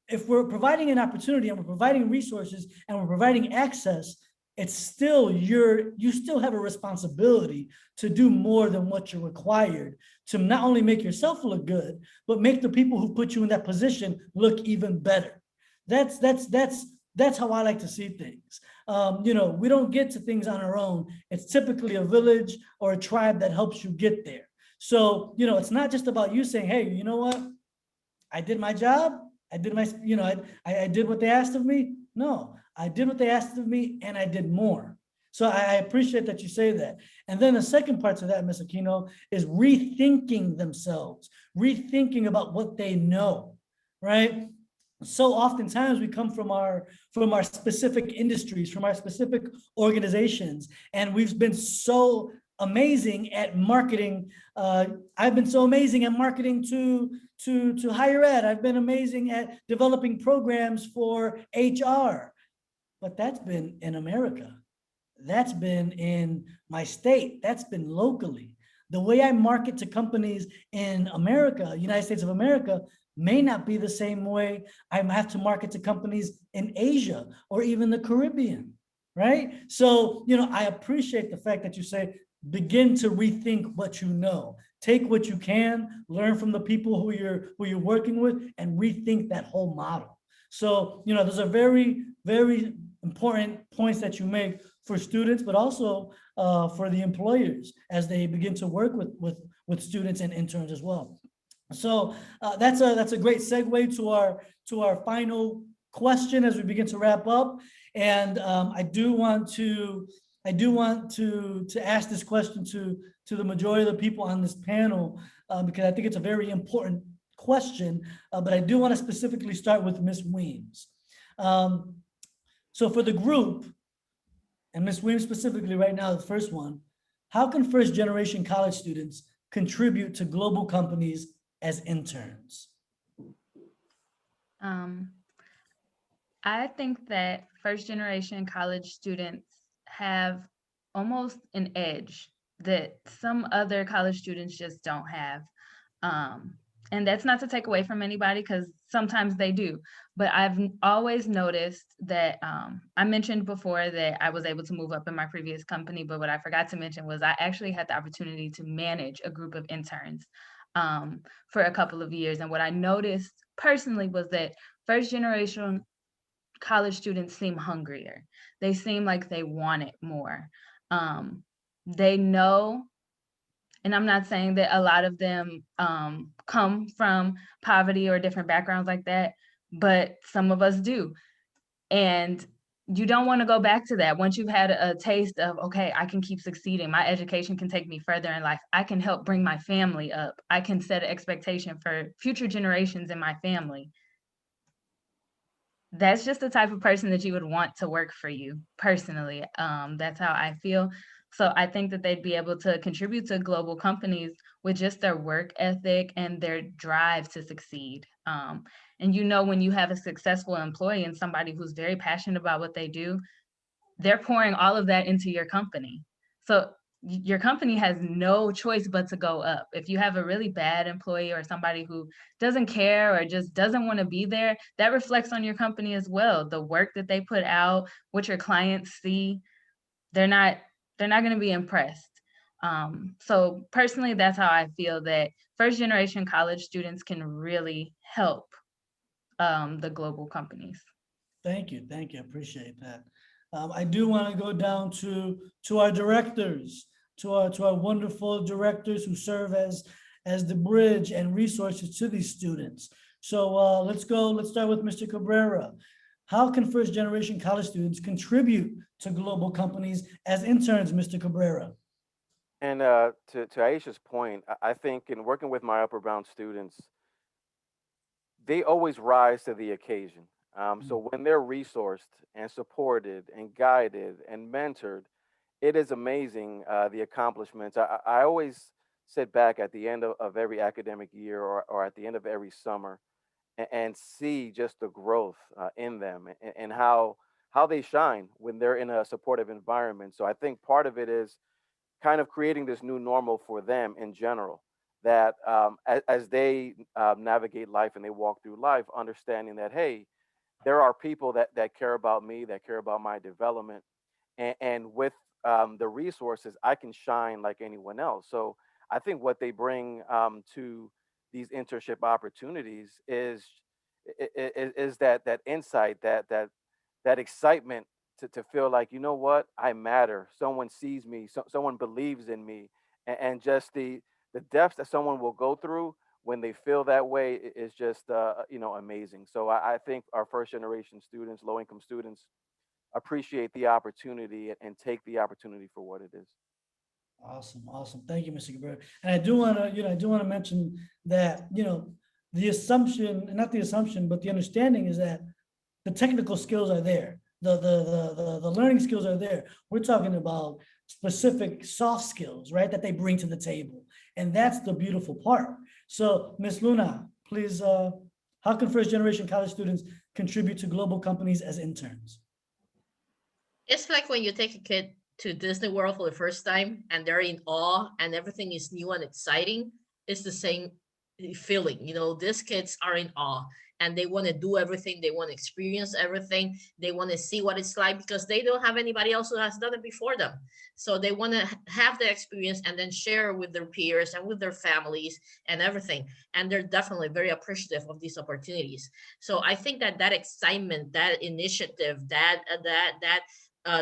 if we're providing an opportunity and we're providing resources and we're providing access, it's still you still have a responsibility to do more than what you're required, to not only make yourself look good, but make the people who put you in that position look even better. That's how I like to see things. We don't get to things on our own. It's typically a village or a tribe that helps you get there. So, it's not just about you saying, hey, you know what? I did my job. I did I did what they asked of me. No, I did what they asked of me and I did more. So I appreciate that you say that. And then the second part to that, Ms. Aquino, is rethinking themselves, rethinking about what they know, right? So oftentimes we come from our specific industries, from our specific organizations, and we've been so amazing at marketing. I've been so amazing at marketing to higher ed. I've been amazing at developing programs for HR, but that's been in America. That's been in my state. That's been locally. The way I market to companies in America, United States of America, may not be the same way I have to market to companies in Asia or even the Caribbean, right? So, I appreciate the fact that you say, begin to rethink what you know. Take what you can, learn from the people who you're working with, and rethink that whole model. So, those are very, very important points that you make for students, but also for the employers as they begin to work with students and interns as well. So that's a great segue to our final question as we begin to wrap up. And I do want to ask this question to the majority of the people on this panel, because I think it's a very important question, but I do want to specifically start with Ms. Weems. So for the group, and Ms. Weems specifically right now, the first one, how can first generation college students contribute to global companies as interns? I think that first generation college students have almost an edge that some other college students just don't have. And that's not to take away from anybody, because sometimes they do. But I've always noticed that I mentioned before that I was able to move up in my previous company, but what I forgot to mention was I actually had the opportunity to manage a group of interns for a couple of years. And what I noticed personally was that first generation college students seem hungrier. They seem like they want it more. They know, and I'm not saying that a lot of them come from poverty or different backgrounds like that, but some of us do. And you don't want to go back to that. Once you've had a taste of, okay, I can keep succeeding. My education can take me further in life. I can help bring my family up. I can set an expectation for future generations in my family. that's just the type of person that you would want to work for you personally. That's how I feel. So I think that they'd be able to contribute to global companies with just their work ethic and their drive to succeed. And when you have a successful employee and somebody who's very passionate about what they do, they're pouring all of that into your company. So your company has no choice but to go up. If you have a really bad employee or somebody who doesn't care or just doesn't want to be there, that reflects on your company as well. The work that they put out, what your clients see, they're not going to be impressed. So personally, that's how I feel that first generation college students can really help the global companies. Thank you. I appreciate that. I do want to go down to our directors, to our wonderful directors who serve as the bridge and resources to these students. So let's start with Mr. Cabrera. How can first generation college students contribute to global companies as interns, Mr. Cabrera? And to Ayesha's point, I think in working with my upper bound students, they always rise to the occasion. So when they're resourced and supported and guided and mentored, it is amazing the accomplishments. I always sit back at the end of every academic year or at the end of every summer and see just the growth in them and how they shine when they're in a supportive environment. So I think part of it is kind of creating this new normal for them in general, that as they navigate life and they walk through life, understanding that, hey, there are people that care about me, that care about my development, and with the resources, I can shine like anyone else. So I think what they bring to these internship opportunities is that insight, that excitement to feel like, you know what, I matter. Someone sees me. Someone believes in me, and just the depths that someone will go through when they feel that way is just amazing. So I think our first generation students, low income students, appreciate the opportunity and take the opportunity for what it is. Awesome. Thank you, Mr. Cabrera. And I do want to mention that, the assumption, not the assumption, but the understanding is that the technical skills are there. The learning skills are there. We're talking about specific soft skills, right, that they bring to the table. And that's the beautiful part. So, Ms. Luna, please, how can first generation college students contribute to global companies as interns? It's like when you take a kid to Disney World for the first time and they're in awe and everything is new and exciting. It's the same feeling. These kids are in awe and they want to do everything. They want to experience everything. They want to see what it's like because they don't have anybody else who has done it before them. So they want to have the experience and then share with their peers and with their families and everything. And they're definitely very appreciative of these opportunities. So I think that excitement, that initiative, that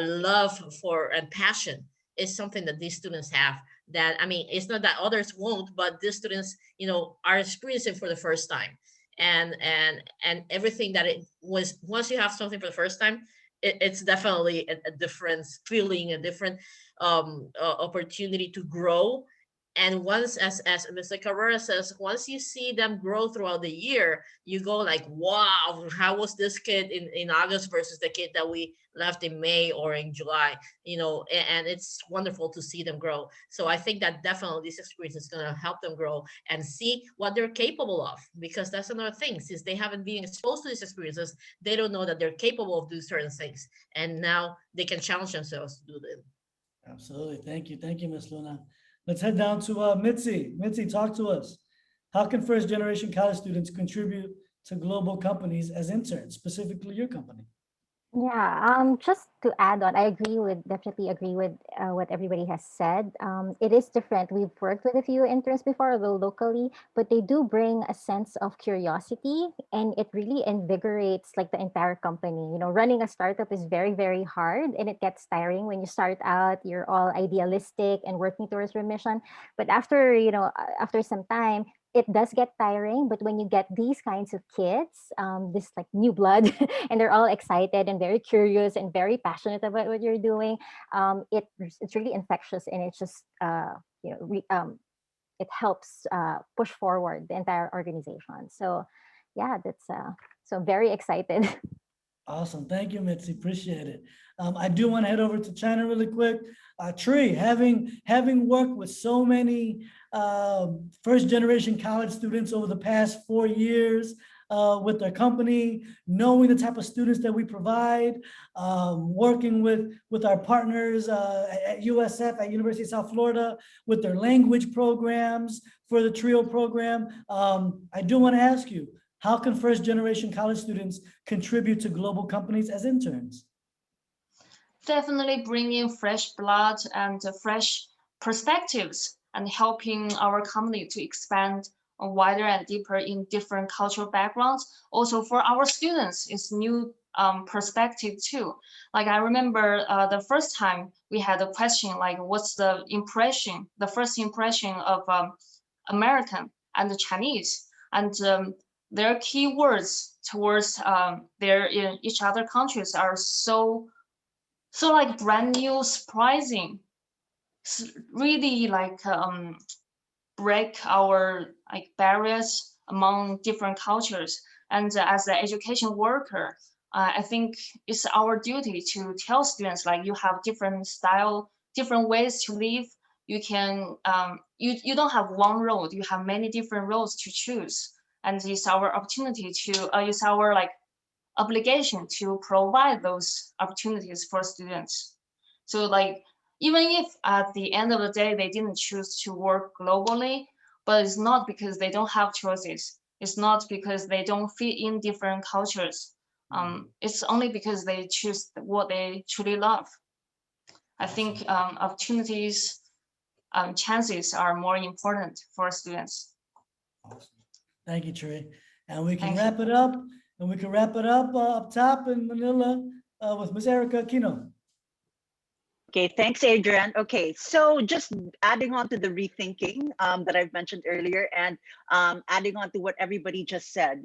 love for and passion is something that these students have. That, I mean, it's not that others won't, but these students, are experiencing for the first time. And everything that it was, once you have something for the first time, it's definitely a different feeling, a different opportunity to grow. And once, as Mr. Cabrera says, once you see them grow throughout the year, you go like, wow, how was this kid in August versus the kid that we left in May or in July, and it's wonderful to see them grow. So I think that definitely this experience is going to help them grow and see what they're capable of, because that's another thing. Since they haven't been exposed to these experiences, they don't know that they're capable of doing certain things. And now they can challenge themselves to do them. Absolutely. Thank you, Ms. Luna. Let's head down to Mitzi. Mitzi, talk to us. How can first generation college students contribute to global companies as interns, specifically your company? Yeah, just to add on, definitely agree with what everybody has said. It is different. We've worked with a few interns before, although locally, but they do bring a sense of curiosity, and it really invigorates like the entire company. Running a startup is very, very hard, and it gets tiring when you start out. You're all idealistic and working towards your mission, but after some time, it does get tiring. But when you get these kinds of kids, this like new blood, and they're all excited and very curious and very passionate about what you're doing, it's really infectious, and it's just it helps push forward the entire organization. So yeah, that's so very excited. Awesome. Thank you, Mitzi. Appreciate it. I do want to head over to China really quick. Tree, having worked with so many first generation college students over the past 4 years with their company, knowing the type of students that we provide, working with our partners at USF, at University of South Florida, with their language programs for the TRIO program. I do want to ask you, how can first generation college students contribute to global companies as interns? Definitely bringing fresh blood and fresh perspectives and helping our company to expand wider and deeper in different cultural backgrounds. Also for our students, it's new perspective too. Like I remember the first time we had a question like, what's the first impression of American and the Chinese? And their key words towards their in each other countries are so like brand new, surprising, really like break our like barriers among different cultures. And as an education worker, I think it's our duty to tell students like you have different style, different ways to live. You can you don't have one road. You have many different roads to choose, and it's our opportunity to it's our like obligation to provide those opportunities for students. So like, even if at the end of the day, they didn't choose to work globally, but it's not because they don't have choices. It's not because they don't fit in different cultures. It's only because they choose what they truly love. I think opportunities, chances are more important for students. Awesome. Thank you, Trey. And we can Thank wrap it up. And we can wrap it up up top in Manila with Ms. Erika Aquino. Okay, thanks, Adrian. Okay, so just adding on to the rethinking that I've mentioned earlier, and adding on to what everybody just said,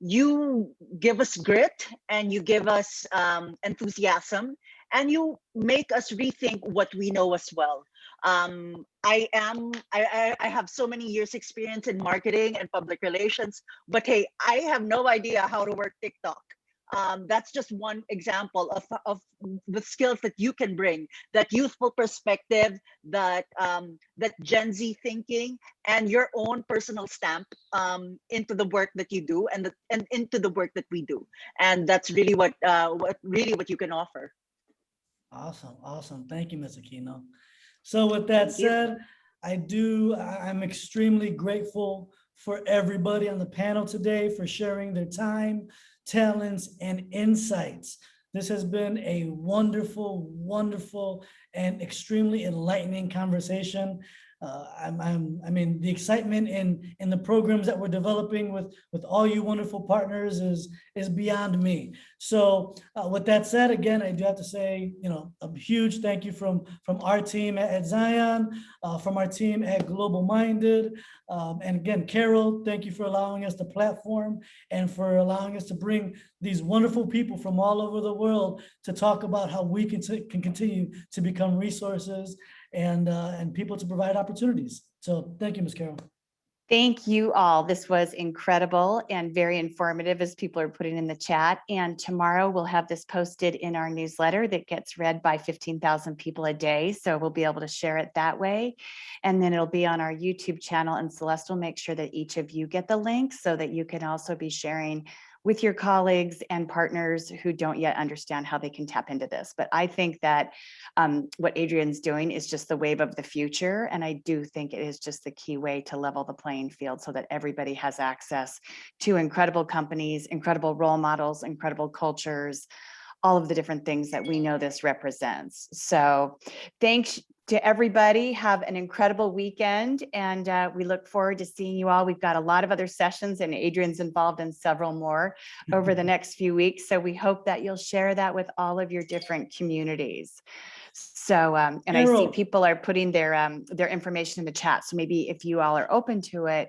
you give us grit and you give us enthusiasm, and you make us rethink what we know as well. I have so many years experience in marketing and public relations, but hey, I have no idea how to work TikTok. That's just one example of the skills that you can bring, that youthful perspective, that that Gen Z thinking, and your own personal stamp into the work that you do, and into the work that we do. And that's really what you can offer. Awesome, awesome. Thank you, Ms. Aquino. So with that said, I'm extremely grateful for everybody on the panel today for sharing their time, talents, and insights. This has been a wonderful, wonderful, and extremely enlightening conversation. I mean, the excitement in the programs that we're developing with all you wonderful partners is beyond me. So with that said, again, I do have to say, a huge thank you from our team at Zion, from our team at Global Minded. And again, Carol, thank you for allowing us the platform and for allowing us to bring these wonderful people from all over the world to talk about how we can continue to become resources and people to provide opportunities. So thank you, Ms. Carol. Thank you all. This was incredible and very informative, as people are putting in the chat. And tomorrow we'll have this posted in our newsletter that gets read by 15,000 people a day. So we'll be able to share it that way. And then it'll be on our YouTube channel, and Celeste will make sure that each of you get the link so that you can also be sharing with your colleagues and partners who don't yet understand how they can tap into this. But I think that what Adrian's doing is just the wave of the future. And I do think it is just the key way to level the playing field so that everybody has access to incredible companies, incredible role models, incredible cultures, all of the different things that we know this represents. So thanks to everybody. Have an incredible weekend, and we look forward to seeing you all. We've got a lot of other sessions, and Adrian's involved in several more over the next few weeks. So we hope that you'll share that with all of your different communities. So, and Carol, I see people are putting their information in the chat. So maybe if you all are open to it,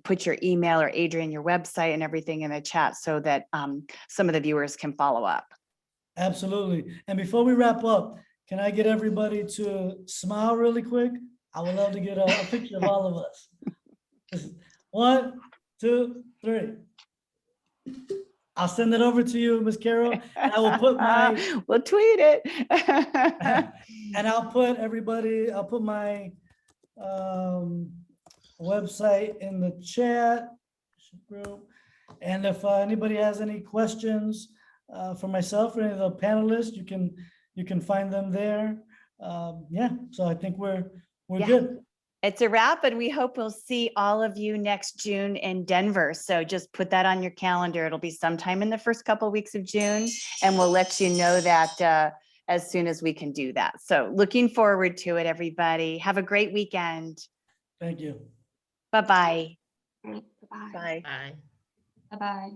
put your email or Adrian, your website and everything in the chat so that some of the viewers can follow up. Absolutely. And before we wrap up, can I get everybody to smile really quick? I would love to get a picture of all of us. 1, 2, 3. I'll send it over to you, Ms. Carol, and I will put my, We'll tweet it. and I'll put my website in the chat group. And if anybody has any questions for myself or any of the panelists, you can find them there. Yeah, so I think we're Yeah. good. It's a wrap, and we hope we'll see all of you next June in Denver. So just put that on your calendar. It'll be sometime in the first couple of weeks of June, and we'll let you know that as soon as we can do that. So looking forward to it, everybody. Have a great weekend. Thank you. Bye-bye. Bye. Bye. Bye. Bye-bye.